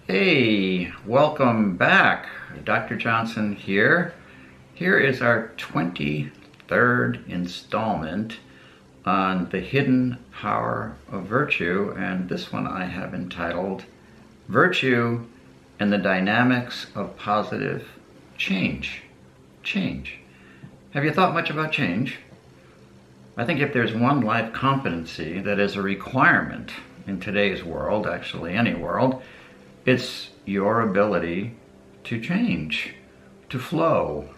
Hey, welcome back. Dr. Johnson here. Here is our 23rd installment on the hidden power of virtue, and this one I have entitled Virtue and the Dynamics of Positive Change. Change. Have you thought much about change? I think if there's one life competency that is a requirement in today's world, actually any world, it's your ability to change, to flow,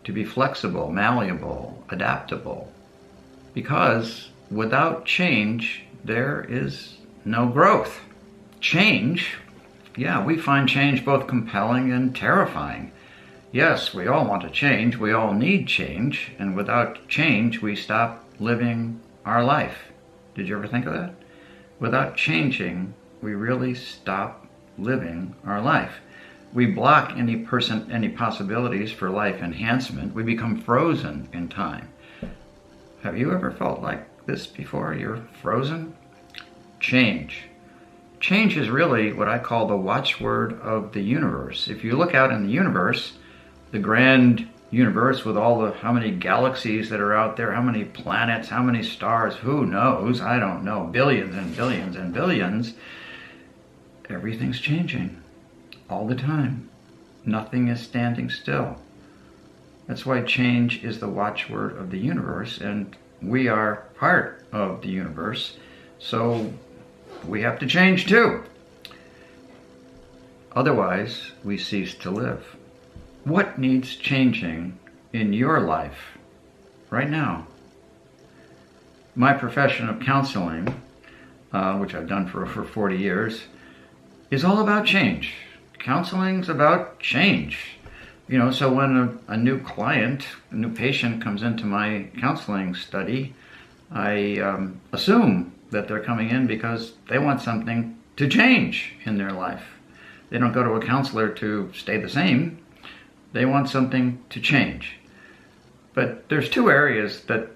to be flexible, malleable, adaptable. Because without change, there is no growth. Change, we find change both compelling and terrifying. Yes, we all want to change, we all need change, and without change, we stop living our life. Did you ever think of that? Without changing, we really stop living our life. We block any possibilities for life enhancement. We become frozen in time. Have you ever felt like this before? You're frozen? Change. Change is really what I call the watchword of the universe. If you look out in the universe, the grand universe with all the how many galaxies that are out there, how many planets, how many stars, who knows? I don't know. Billions and billions and billions. Everything's changing all the time. Nothing is standing still. That's why change is the watchword of the universe, and we are part of the universe, so we have to change too. Otherwise, we cease to live. What needs changing in your life right now? My profession of counseling, which I've done for over 40 years, is all about change. Counseling's about change. So when a new client, a new patient comes into my counseling study, I assume that they're coming in because they want something to change in their life. They don't go to a counselor to stay the same. They want something to change. But there's two areas that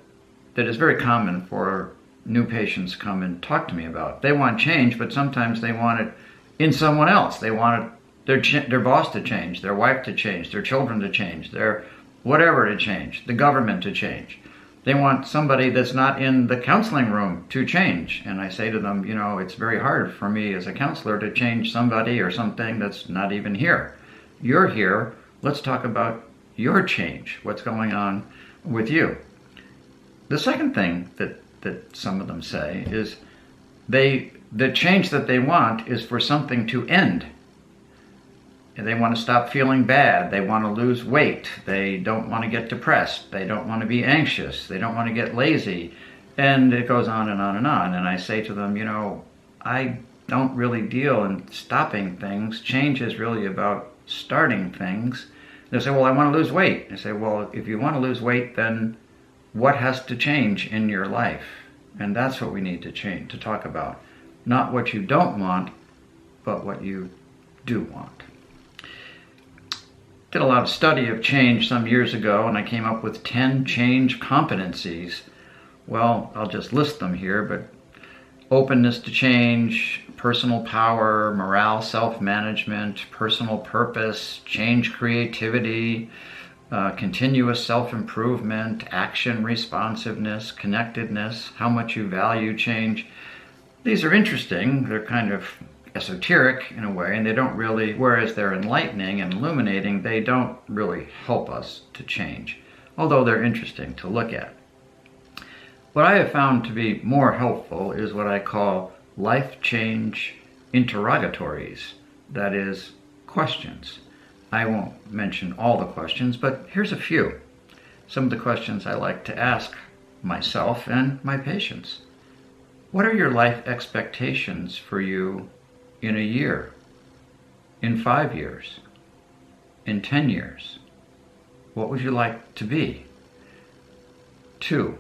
is very common for new patients come and talk to me about. They want change, but sometimes they want it in someone else. They want their boss to change, their wife to change, their children to change, their whatever to change, the government to change. They want somebody that's not in the counseling room to change. And I say to them, it's very hard for me as a counselor to change somebody or something that's not even here. You're here. Let's talk about your change, what's going on with you. The second thing that some of them say is the change that they want is for something to end. They want to stop feeling bad. They want to lose weight. They don't want to get depressed. They don't want to be anxious. They don't want to get lazy. And it goes on and on and on. And I say to them, I don't really deal in stopping things. Change is really about starting things. They say, well, I want to lose weight. I say, well, if you want to lose weight, then what has to change in your life? And that's what we need to change, to talk about. Not what you don't want, but what you do want. Did a lot of study of change some years ago, and I came up with 10 change competencies. Well, I'll just list them here, but openness to change, personal power, morale, self-management, personal purpose, change creativity, continuous self-improvement, action responsiveness, connectedness, how much you value change. These are interesting. They're kind of esoteric in a way, and they don't really, whereas they're enlightening and illuminating, they don't really help us to change, although they're interesting to look at. What I have found to be more helpful is what I call life change interrogatories, that is, questions. I won't mention all the questions, but here's a few. Some of the questions I like to ask myself and my patients. What are your life expectations for you in a year, in 5 years, in 10 years? What would you like to be? 2,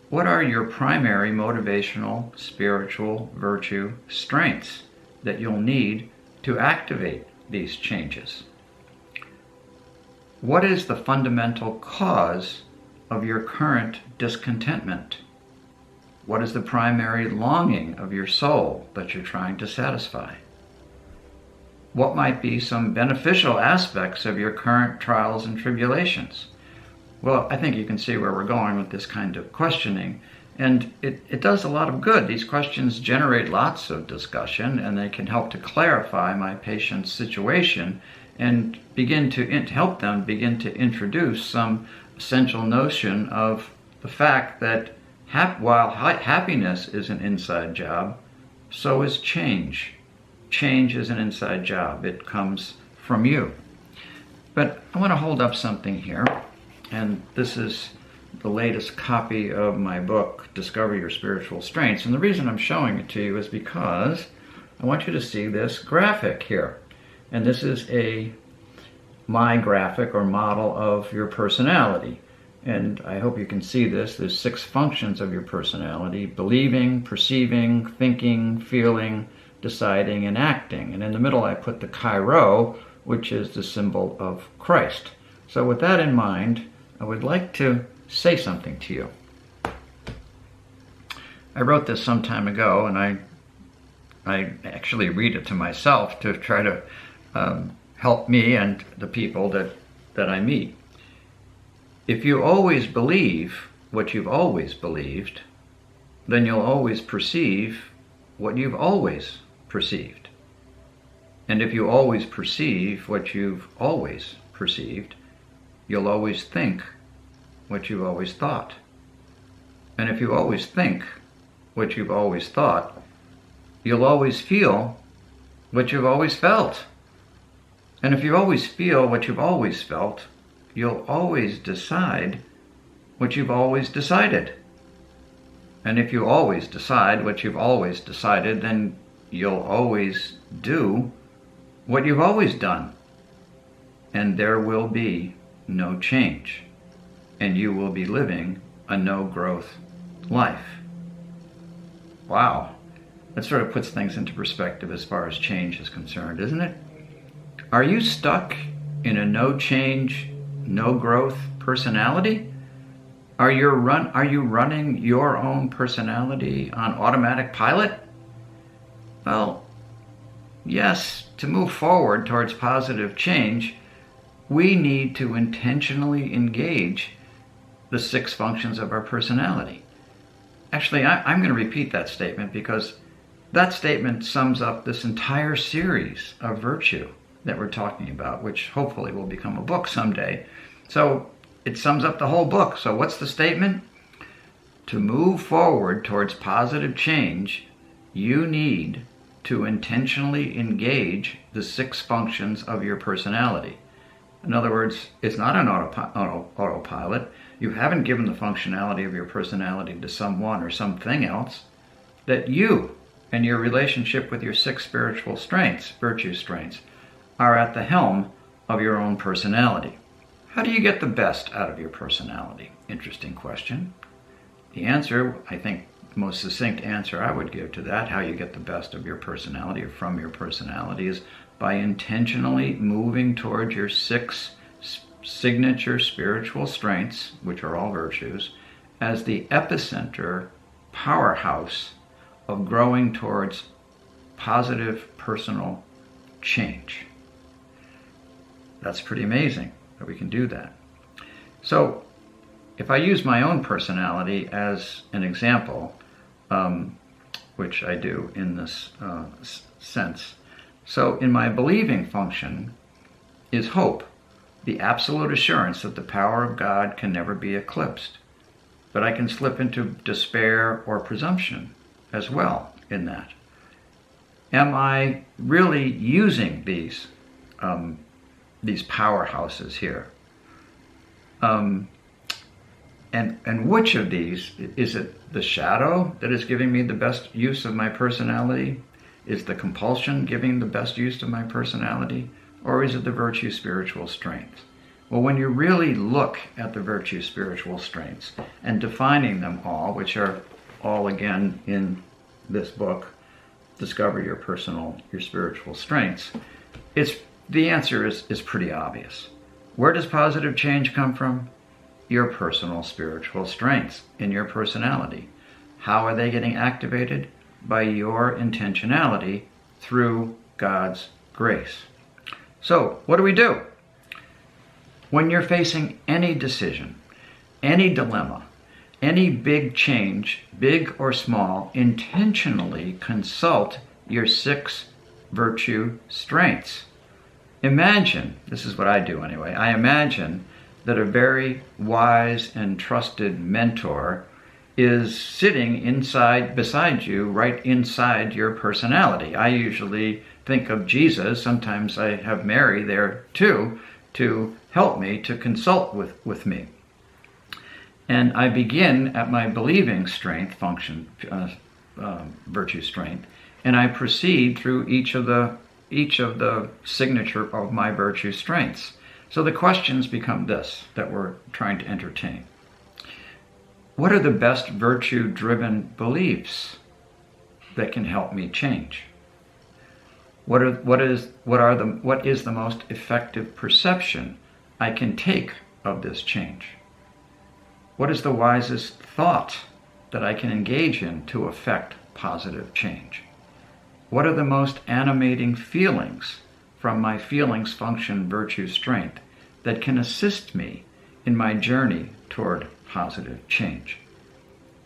what are your primary motivational, spiritual, virtue strengths that you'll need to activate these changes? What is the fundamental cause of your current discontentment? What is the primary longing of your soul that you're trying to satisfy? what might be some beneficial aspects of your current trials and tribulations? Well, I think you can see where we're going with this kind of questioning. And it does a lot of good. These questions generate lots of discussion, and they can help to clarify my patient's situation and begin to help them begin to introduce some essential notion of the fact that while happiness is an inside job, so is change. Change is an inside job. It comes from you. But I want to hold up something here, and this is the latest copy of my book, Discover Your Spiritual Strengths. And the reason I'm showing it to you is because I want you to see this graphic here. And this is my graphic or model of your personality. And I hope you can see this. There's 6 functions of your personality: believing, perceiving, thinking, feeling, deciding, and acting. And in the middle I put the Chi-Rho, which is the symbol of Christ. So with that in mind, I would like to say something to you. I wrote this some time ago, and I actually read it to myself to try to help me and the people that I meet. If you always believe what you've always believed, then you'll always perceive what you've always perceived. And if you always perceive what you've always perceived, you'll always think what you've always thought. And if you always think what you've always thought, you'll always feel what you've always felt. And if you always feel what you've always felt, you'll always decide what you've always decided. And if you always decide what you've always decided, then you'll always do what you've always done. And there will be no change. And you will be living a no-growth life. Wow. That sort of puts things into perspective as far as change is concerned, isn't it? Are you stuck in a no-change, no-growth personality? Are you running your own personality on automatic pilot? Well, yes, to move forward towards positive change, we need to intentionally engage the 6 functions of our personality. Actually, I'm going to repeat that statement because that statement sums up this entire series of virtue that we're talking about, which hopefully will become a book someday. So it sums up the whole book. So what's the statement? To move forward towards positive change, you need to intentionally engage the 6 functions of your personality. In other words, it's not an autopilot. You haven't given the functionality of your personality to someone or something else. That you and your relationship with your 6 spiritual strengths, virtue strengths, are at the helm of your own personality. How do you get the best out of your personality? Interesting question. The answer, I think, the most succinct answer I would give to that, how you get the best of your personality or from your personality, is by intentionally moving towards your 6 signature spiritual strengths, which are all virtues, as the epicenter, powerhouse of growing towards positive personal change. That's pretty amazing that we can do that. So if I use my own personality as an example, which I do in this sense, so in my believing function is hope, the absolute assurance that the power of God can never be eclipsed. But I can slip into despair or presumption as well in that. Am I really using these powerhouses here? And which of these, is it the shadow that is giving me the best use of my personality? Is the compulsion giving the best use of my personality? Or is it the virtue spiritual strength? Well, when you really look at the virtue spiritual strengths and defining them all, which are all again in this book, Discover Your Spiritual Strengths, the answer is pretty obvious. Where does positive change come from? Your personal spiritual strengths in your personality. How are they getting activated? By your intentionality through God's grace. So, what do we do? When you're facing any decision, any dilemma, any big change, big or small, intentionally consult your 6 virtue strengths. Imagine, this is what I do anyway, I imagine that a very wise and trusted mentor is sitting beside you, right inside your personality. I usually think of Jesus, sometimes I have Mary there too, to help me, to consult with me. And I begin at my believing strength, virtue strength, and I proceed through each of the signature of my virtue strengths. So the questions become this, that we're trying to entertain. What are the best virtue-driven beliefs that can help me change? What is the most effective perception I can take of this change? What is the wisest thought that I can engage in to affect positive change? What are the most animating feelings from my feelings function virtue strength that can assist me in my journey toward positive change?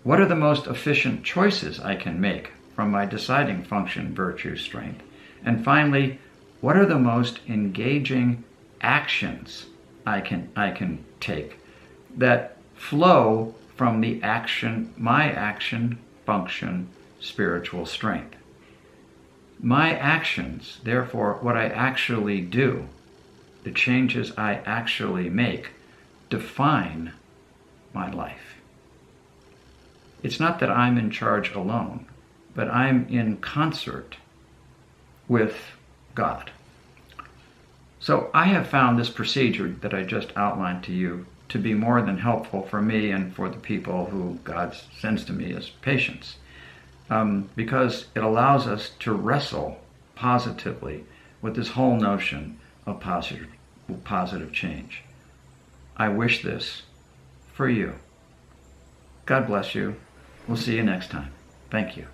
What are the most efficient choices I can make from my deciding function virtue strength? And finally, what are the most engaging actions I can take that flow from my action function spiritual strength? My actions, therefore, what I actually do, the changes I actually make, define my life. It's not that I'm in charge alone, but I'm in concert with God. So I have found this procedure that I just outlined to you to be more than helpful for me and for the people who God sends to me as patients, because it allows us to wrestle positively with this whole notion of positive change. I wish this for you. God bless you. We'll see you next time. Thank you.